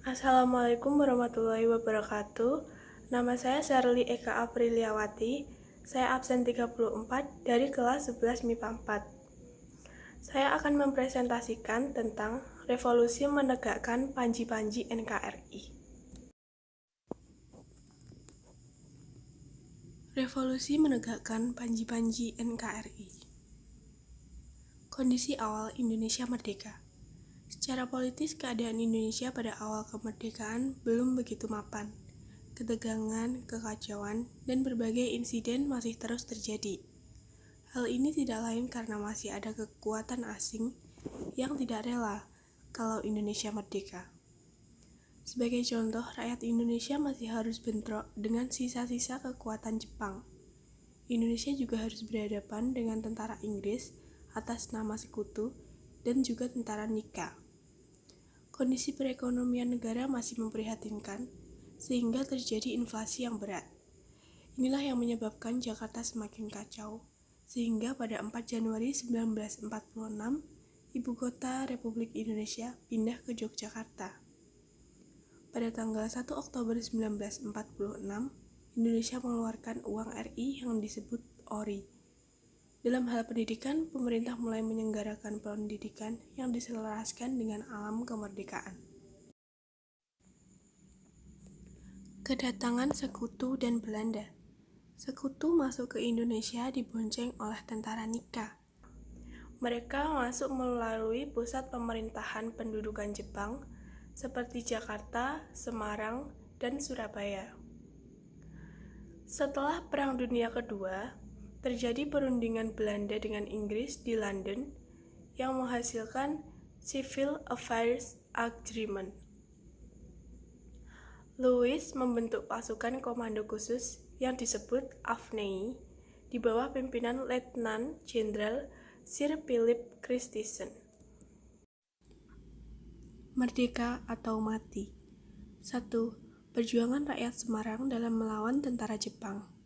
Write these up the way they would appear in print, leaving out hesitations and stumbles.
Assalamualaikum warahmatullahi wabarakatuh. Nama saya Sharly Eka Apriliawati. Saya absen 34 dari kelas 11 MIPA 4. Saya akan mempresentasikan tentang revolusi menegakkan panji-panji NKRI. Revolusi menegakkan panji-panji NKRI. Kondisi awal Indonesia merdeka. Secara politis, keadaan Indonesia pada awal kemerdekaan belum begitu mapan. Ketegangan, kekacauan, dan berbagai insiden masih terus terjadi. Hal ini tidak lain karena masih ada kekuatan asing yang tidak rela kalau Indonesia merdeka. Sebagai contoh, rakyat Indonesia masih harus bentrok dengan sisa-sisa kekuatan Jepang. Indonesia juga harus berhadapan dengan tentara Inggris atas nama sekutu dan juga tentara Nika. Kondisi perekonomian negara masih memprihatinkan, sehingga terjadi inflasi yang berat. Inilah yang menyebabkan Jakarta semakin kacau, sehingga pada 4 Januari 1946, Ibu Kota Republik Indonesia pindah ke Yogyakarta. Pada tanggal 1 Oktober 1946, Indonesia mengeluarkan uang RI yang disebut ORI. Dalam hal pendidikan, pemerintah mulai menyelenggarakan pendidikan yang diselaraskan dengan alam kemerdekaan. Kedatangan Sekutu dan Belanda. Sekutu masuk ke Indonesia dibonceng oleh tentara Nika. Mereka masuk melalui pusat pemerintahan pendudukan Jepang seperti Jakarta, Semarang, dan Surabaya. Setelah Perang Dunia Kedua, terjadi perundingan Belanda dengan Inggris di London yang menghasilkan Civil Affairs Agreement. Louis membentuk pasukan komando khusus yang disebut AFNEI di bawah pimpinan Letnan Jenderal Sir Philip Christison. Merdeka atau mati. 1. Perjuangan rakyat Semarang dalam melawan tentara Jepang.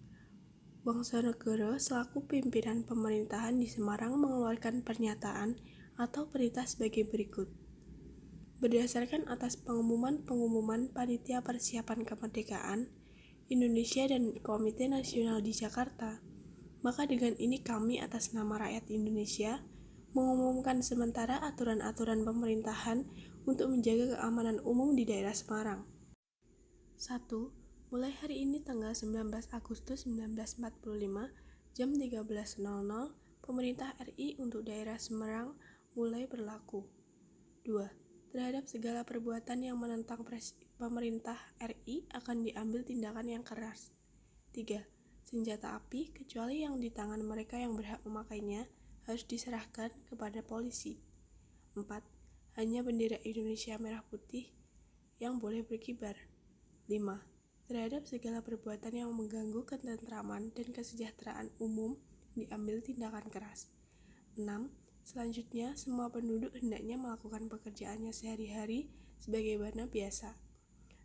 Wongsonegoro selaku pimpinan pemerintahan di Semarang mengeluarkan pernyataan atau perintah sebagai berikut. Berdasarkan atas pengumuman Panitia Persiapan Kemerdekaan Indonesia dan Komite Nasional di Jakarta, maka dengan ini kami atas nama rakyat Indonesia mengumumkan sementara aturan-aturan pemerintahan untuk menjaga keamanan umum di daerah Semarang. 1. Mulai hari ini tanggal 19 Agustus 1945 jam 13.00, pemerintah RI untuk daerah Semarang mulai berlaku. 2. Terhadap segala perbuatan yang menentang pemerintah RI akan diambil tindakan yang keras. 3. Senjata api, kecuali yang di tangan mereka yang berhak memakainya, harus diserahkan kepada polisi. 4. Hanya bendera Indonesia merah putih yang boleh berkibar. 5. Terhadap segala perbuatan yang mengganggu ketentraman dan kesejahteraan umum diambil tindakan keras. 6. Selanjutnya, semua penduduk hendaknya melakukan pekerjaannya sehari-hari sebagaimana biasa.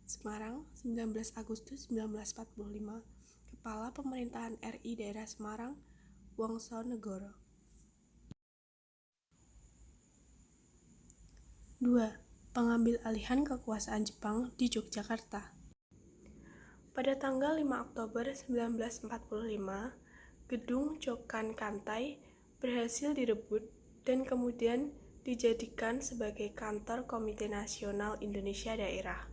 Semarang, 19 Agustus 1945. Kepala Pemerintahan RI Daerah Semarang, Wongsonegoro. 2. Pengambil alihan kekuasaan Jepang di Yogyakarta. Pada tanggal 5 Oktober 1945, gedung Chokan Kantai berhasil direbut dan kemudian dijadikan sebagai kantor Komite Nasional Indonesia Daerah.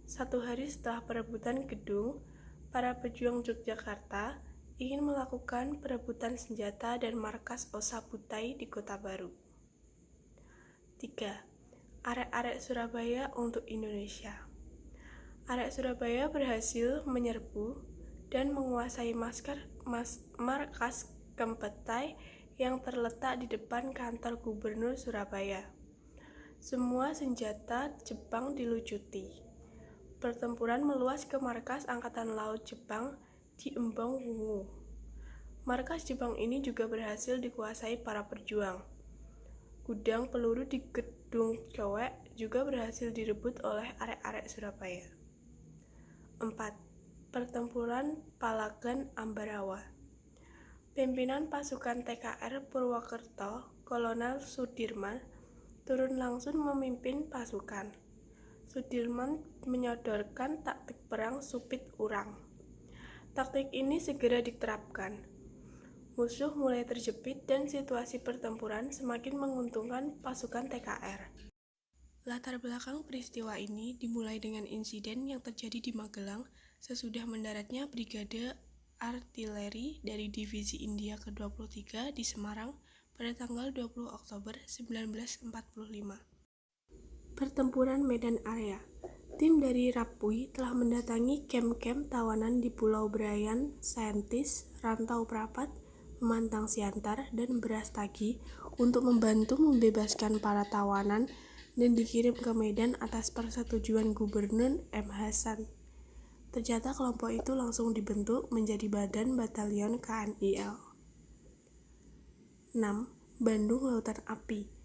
1 hari setelah perebutan gedung, para pejuang Yogyakarta ingin melakukan perebutan senjata dan markas Osabutai di Kota Baru. 3. Arek-arek Surabaya untuk Indonesia. Arek Surabaya berhasil menyerbu dan menguasai markas Kempetai yang terletak di depan kantor Gubernur Surabaya. Semua senjata Jepang dilucuti. Pertempuran meluas ke markas Angkatan Laut Jepang di Embong Wungu. Markas Jepang ini juga berhasil dikuasai para pejuang. Gudang peluru di Gedung Cowek juga berhasil direbut oleh arek-arek Surabaya. 4. Pertempuran Palagan Ambarawa. Pimpinan pasukan TKR Purwokerto, Kolonel Sudirman, turun langsung memimpin pasukan. Sudirman menyodorkan taktik perang supit urang. Taktik ini segera diterapkan. Musuh mulai terjepit dan situasi pertempuran semakin menguntungkan pasukan TKR. Latar belakang peristiwa ini dimulai dengan insiden yang terjadi di Magelang sesudah mendaratnya Brigade Artileri dari Divisi India ke-23 di Semarang pada tanggal 20 Oktober 1945. Pertempuran Medan Area. Tim dari Rapui telah mendatangi kamp-kamp tawanan di Pulau Brayan, Saintis, Rantau Prapat, Memantang Siantar, dan Brastagi untuk membantu membebaskan para tawanan dan dikirim ke Medan atas persetujuan Gubernur M. Hasan. Ternyata kelompok itu langsung dibentuk menjadi Badan Batalion KNIL. 6. Bandung Lautan Api.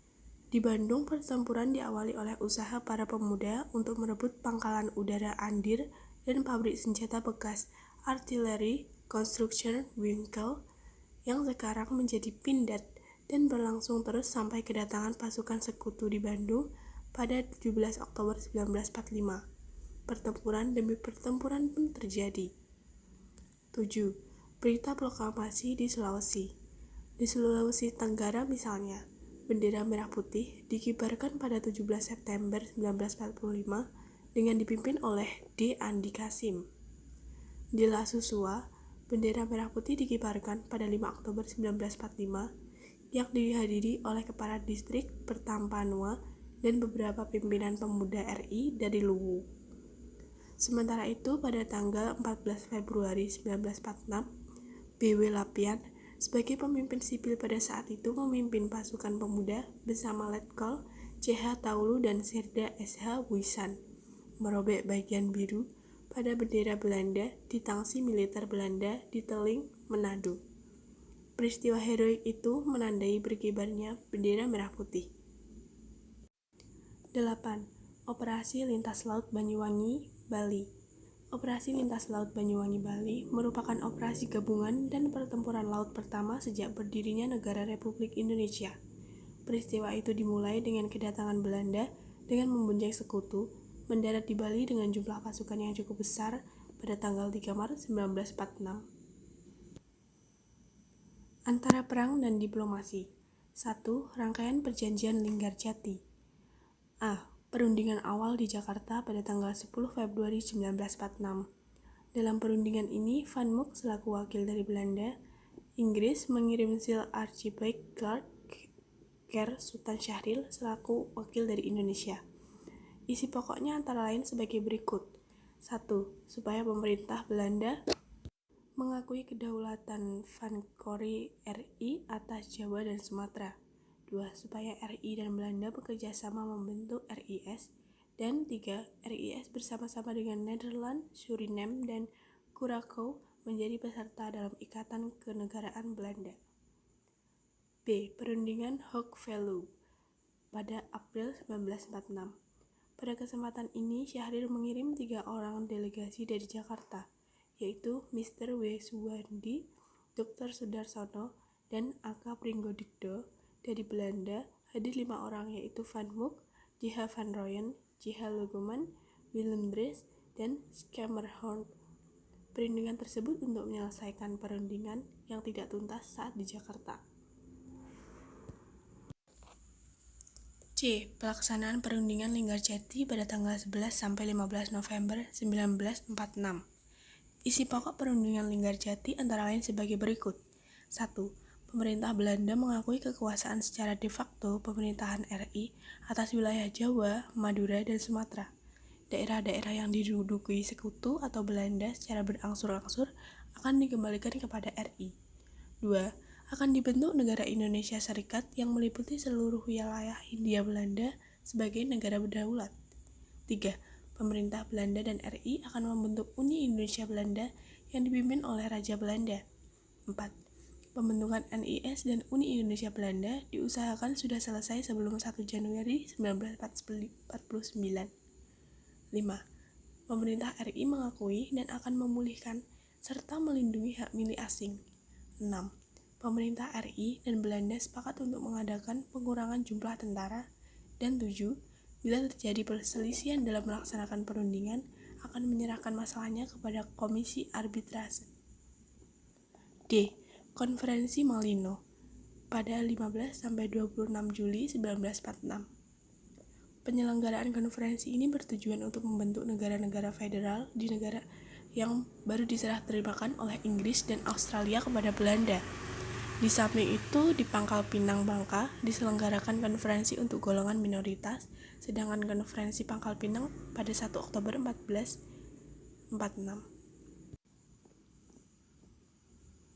Di Bandung, pertempuran diawali oleh usaha para pemuda untuk merebut pangkalan udara Andir dan pabrik senjata bekas Artillery Construction Winkel yang sekarang menjadi Pindad dan berlangsung terus sampai kedatangan pasukan sekutu di Bandung pada 17 Oktober 1945. Pertempuran demi pertempuran pun terjadi. 7. Berita proklamasi di Sulawesi. Di Sulawesi Tenggara misalnya, bendera merah putih dikibarkan pada 17 September 1945 dengan dipimpin oleh D. Andi Kasim. Di La Susua, bendera merah putih dikibarkan pada 5 Oktober 1945 yang dihadiri oleh kepala distrik Pertampanua dan beberapa pimpinan pemuda RI dari Luwu. Sementara itu, pada tanggal 14 Februari 1946, B.W. Lapian sebagai pemimpin sipil pada saat itu memimpin pasukan pemuda bersama Letkol C.H. Taulu dan Serda S.H. Wisan merobek bagian biru pada bendera Belanda di tangsi militer Belanda di Teling, Manado. Peristiwa heroik itu menandai berkibarnya bendera merah putih. 8. Operasi Lintas Laut Banyuwangi, Bali. Operasi Lintas Laut Banyuwangi Bali merupakan operasi gabungan dan pertempuran laut pertama sejak berdirinya negara Republik Indonesia. Peristiwa itu dimulai dengan kedatangan Belanda dengan membunjai sekutu, mendarat di Bali dengan jumlah pasukan yang cukup besar pada tanggal 3 Maret 1946. Antara perang dan diplomasi. 1. Rangkaian Perjanjian Linggarjati. A. Perundingan awal di Jakarta pada tanggal 10 Februari 1946. Dalam perundingan ini, Van Mook selaku wakil dari Belanda, Inggris mengirim Sir Archibald Clark Kerr Sultan Syahrir selaku wakil dari Indonesia. Isi pokoknya antara lain sebagai berikut. 1. Supaya pemerintah Belanda mengakui kedaulatan Vankori RI atas Jawa dan Sumatera. 2. Supaya RI dan Belanda bekerja sama membentuk RIS. Dan 3. RIS bersama-sama dengan Nederland, Suriname, dan Curaçao menjadi peserta dalam Ikatan Kenegaraan Belanda. B. Perundingan Hoog-Veluwe pada April 1946. Pada kesempatan ini, Syahrir mengirim 3 orang delegasi dari Jakarta, yaitu Mr. W. Suwandi, Dr. Sudarsono, dan A.K. Pringgodikdo. Dari Belanda, hadir 5 orang yaitu Van Mook, J.H. van Rooyen, J.H. Logeman, Willem Drees, dan Schermerhorn. Perundingan tersebut untuk menyelesaikan perundingan yang tidak tuntas saat di Jakarta. C. Pelaksanaan Perundingan Linggarjati pada tanggal 11 sampai 15 November 1946. Isi pokok Perundingan Linggarjati antara lain sebagai berikut. 1. Pemerintah Belanda mengakui kekuasaan secara de facto pemerintahan RI atas wilayah Jawa, Madura, dan Sumatera. Daerah-daerah yang diduduki sekutu atau Belanda secara berangsur-angsur akan dikembalikan kepada RI. 2. Akan dibentuk negara Indonesia Serikat yang meliputi seluruh wilayah Hindia Belanda sebagai negara berdaulat. 3. Pemerintah Belanda dan RI akan membentuk Uni Indonesia Belanda yang dipimpin oleh Raja Belanda. 4. Pembentukan NIS dan Uni Indonesia Belanda diusahakan sudah selesai sebelum 1 Januari 1949. 5. Pemerintah RI mengakui dan akan memulihkan serta melindungi hak milik asing. 6. Pemerintah RI dan Belanda sepakat untuk mengadakan pengurangan jumlah tentara. Dan 7. Bila terjadi perselisihan dalam melaksanakan perundingan, akan menyerahkan masalahnya kepada Komisi Arbitrase. D. Konferensi Malino pada 15-26 Juli 1946. Penyelenggaraan konferensi ini bertujuan untuk membentuk negara-negara federal di negara yang baru diserah terimakan oleh Inggris dan Australia kepada Belanda. Di samping itu, di Pangkal Pinang, Bangka, diselenggarakan konferensi untuk golongan minoritas, sedangkan konferensi Pangkal Pinang pada 1 Oktober 1446.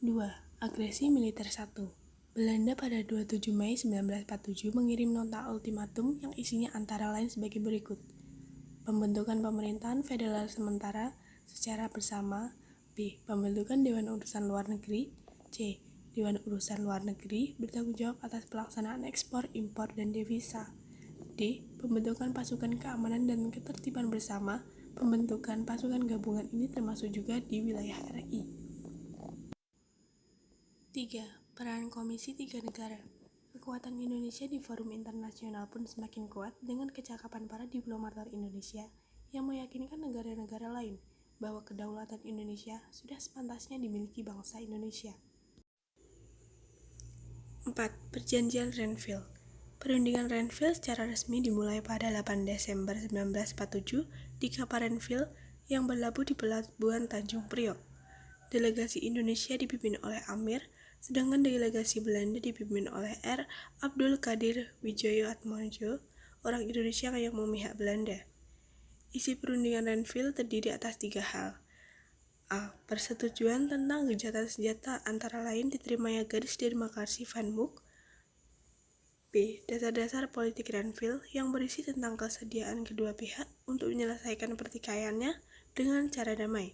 2. Agresi Militer 1. Belanda pada 27 Mei 1947 mengirim nota ultimatum yang isinya antara lain sebagai berikut. Pembentukan pemerintahan federal sementara secara bersama. B. Pembentukan Dewan Urusan Luar Negeri. C. Dewan Urusan Luar Negeri bertanggung jawab atas pelaksanaan ekspor, impor, dan devisa. D. Pembentukan pasukan keamanan dan ketertiban bersama. Pembentukan pasukan gabungan ini termasuk juga di wilayah RI. 3. Peran Komisi Tiga Negara. Kekuatan Indonesia di forum internasional pun semakin kuat dengan kecakapan para diplomat Indonesia yang meyakinkan negara-negara lain bahwa kedaulatan Indonesia sudah sepantasnya dimiliki bangsa Indonesia. 4. Perjanjian Renville. Perundingan Renville secara resmi dimulai pada 8 Desember 1947 di kapal Renville yang berlabuh di Pelabuhan Tanjung Priok. Delegasi Indonesia dipimpin oleh Amir, sedangkan delegasi Belanda dipimpin oleh R. Abdul Qadir Widjojo Atmojo, orang Indonesia yang memihak Belanda. Isi perundingan Renville terdiri atas 3 hal. A. Persetujuan tentang gencatan senjata antara lain diterimanya garis demarkasi Van Mook. B. Dasar-dasar politik Renville yang berisi tentang kesediaan kedua pihak untuk menyelesaikan pertikaiannya dengan cara damai.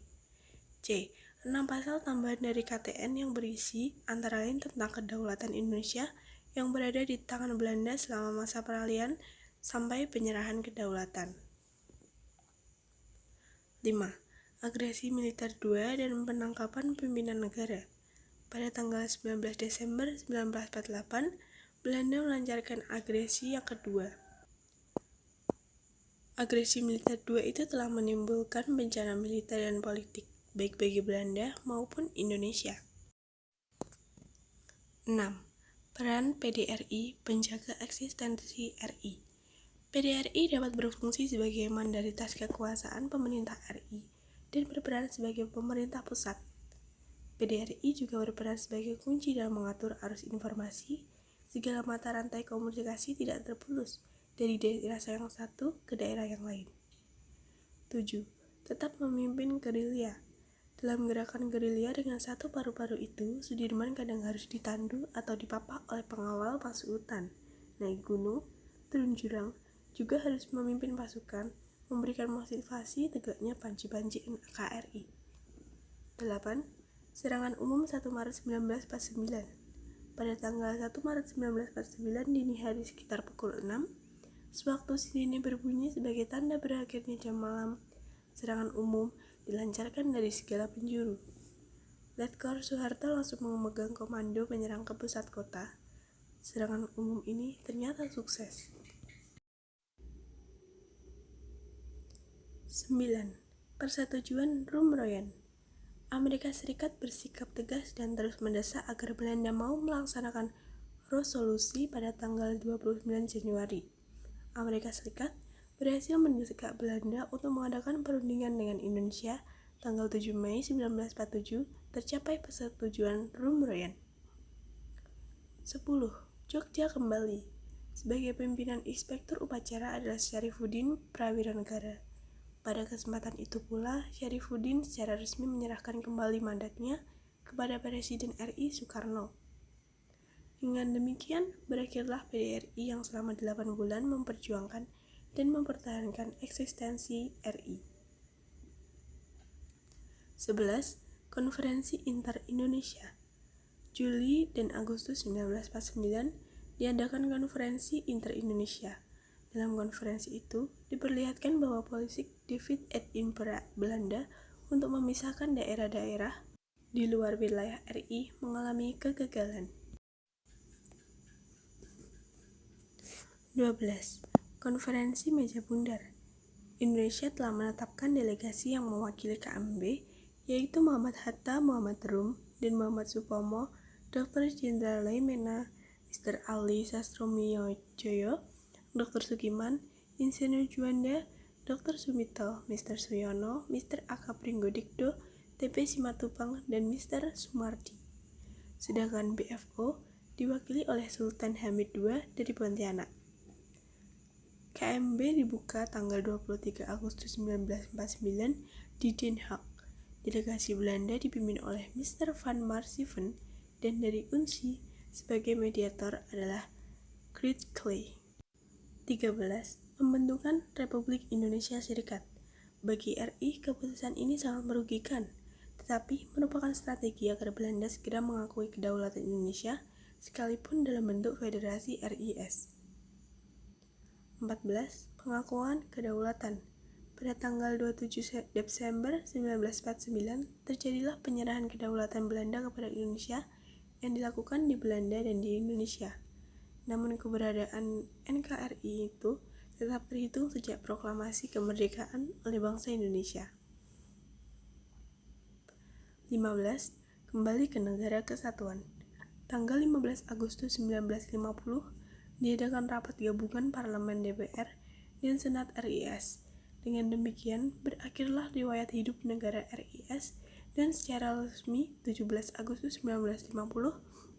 C. 6 pasal tambahan dari KTN yang berisi antara lain tentang kedaulatan Indonesia yang berada di tangan Belanda selama masa peralihan sampai penyerahan kedaulatan. 5. Agresi Militer 2 dan penangkapan pimpinan negara. Pada tanggal 19 Desember 1948, Belanda melancarkan agresi yang kedua. Agresi Militer 2 itu telah menimbulkan bencana militer dan politik, baik bagi Belanda maupun Indonesia. 6. Peran PDRI penjaga eksistensi RI. PDRI dapat berfungsi sebagai mandaritas kekuasaan pemerintah RI dan berperan sebagai pemerintah pusat. PDRI juga berperan sebagai kunci dalam mengatur arus informasi, segala mata rantai komunikasi tidak terputus dari daerah yang satu ke daerah yang lain. 7. Tetap memimpin gerilya. Dalam gerakan gerilya dengan satu paru-paru itu, Sudirman kadang harus ditandu atau dipapak oleh pengawal pasukan, naik gunung, turun jurang, juga harus memimpin pasukan, memberikan motivasi tegaknya panji-panji NKRI. 8. Serangan umum 1 Maret 1949. Pada tanggal 1 Maret 1949 dini hari sekitar pukul 6, sewaktu sirine berbunyi sebagai tanda berakhirnya jam malam, serangan umum dilancarkan dari segala penjuru. Letkol Soeharto langsung memegang komando menyerang ke pusat kota. Serangan umum ini ternyata sukses. 9. Persetujuan Rumroyen. Amerika Serikat bersikap tegas dan terus mendesak agar Belanda mau melaksanakan resolusi pada tanggal 29 Januari. Amerika Serikat berhasil mendesak Belanda untuk mengadakan perundingan dengan Indonesia tanggal 7 Mei 1947 tercapai persetujuan Rumroyen. 10. Jogja kembali. Sebagai pimpinan inspektur upacara adalah Syarifuddin Prawiranegara. Pada kesempatan itu pula, Syarifuddin secara resmi menyerahkan kembali mandatnya kepada Presiden RI Soekarno. Dengan demikian, berakhirlah PDRI yang selama 8 bulan memperjuangkan dan mempertahankan eksistensi RI. 11. Konferensi Inter-Indonesia. Juli dan Agustus 1949 diadakan Konferensi Inter-Indonesia. Dalam konferensi itu, diperlihatkan bahwa politik divide et impera Belanda untuk memisahkan daerah-daerah di luar wilayah RI mengalami kegagalan. 12. Konferensi Meja Bundar. Indonesia telah menetapkan delegasi yang mewakili KMB, yaitu Muhammad Hatta, Muhammad Rum, dan Muhammad Supomo, Dr. Jenderal Laimena, Mr. Ali Sastromijoyo, Dr. Sukiman, Insinyur Juanda, Dr. Sumito, Mr. Suyono, Mr. Aka Pringgodikdo, TP Simatupang, dan Mr. Sumardi. Sedangkan BFO diwakili oleh Sultan Hamid II dari Pontianak. KMB dibuka tanggal 23 Agustus 1949 di Den Haag. Delegasi Belanda dipimpin oleh Mr. Van Maarsieven dan dari UNSI sebagai mediator adalah Gert Kley. 13. Pembentukan Republik Indonesia Serikat. Bagi RI, keputusan ini sangat merugikan, tetapi merupakan strategi agar Belanda segera mengakui kedaulatan Indonesia, sekalipun dalam bentuk Federasi RIS. 14. Pengakuan kedaulatan. Pada tanggal 27 Desember 1949, terjadilah penyerahan kedaulatan Belanda kepada Indonesia yang dilakukan di Belanda dan di Indonesia. Namun keberadaan NKRI itu tetap terhitung sejak proklamasi kemerdekaan oleh bangsa Indonesia. 15. Kembali ke Negara Kesatuan. Tanggal 15 Agustus 1950, diadakan rapat gabungan Parlemen DPR dan Senat RIS. Dengan demikian, berakhirlah riwayat hidup negara RIS dan secara resmi 17 Agustus 1950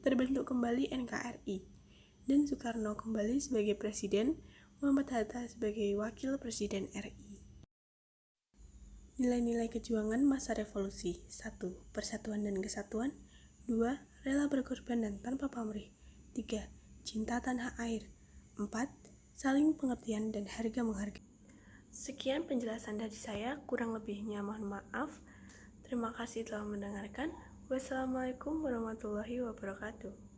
terbentuk kembali NKRI dan Soekarno kembali sebagai Presiden, Muhammad Hatta sebagai Wakil Presiden RI. Nilai-nilai kejuangan masa revolusi. 1. Persatuan dan kesatuan. 2. Rela berkorban dan tanpa pamrih. 3. Cinta tanah air. 4. Saling pengertian dan harga menghargai. Sekian penjelasan dari saya, kurang lebihnya mohon maaf. Terima kasih telah mendengarkan. Wassalamualaikum warahmatullahi wabarakatuh.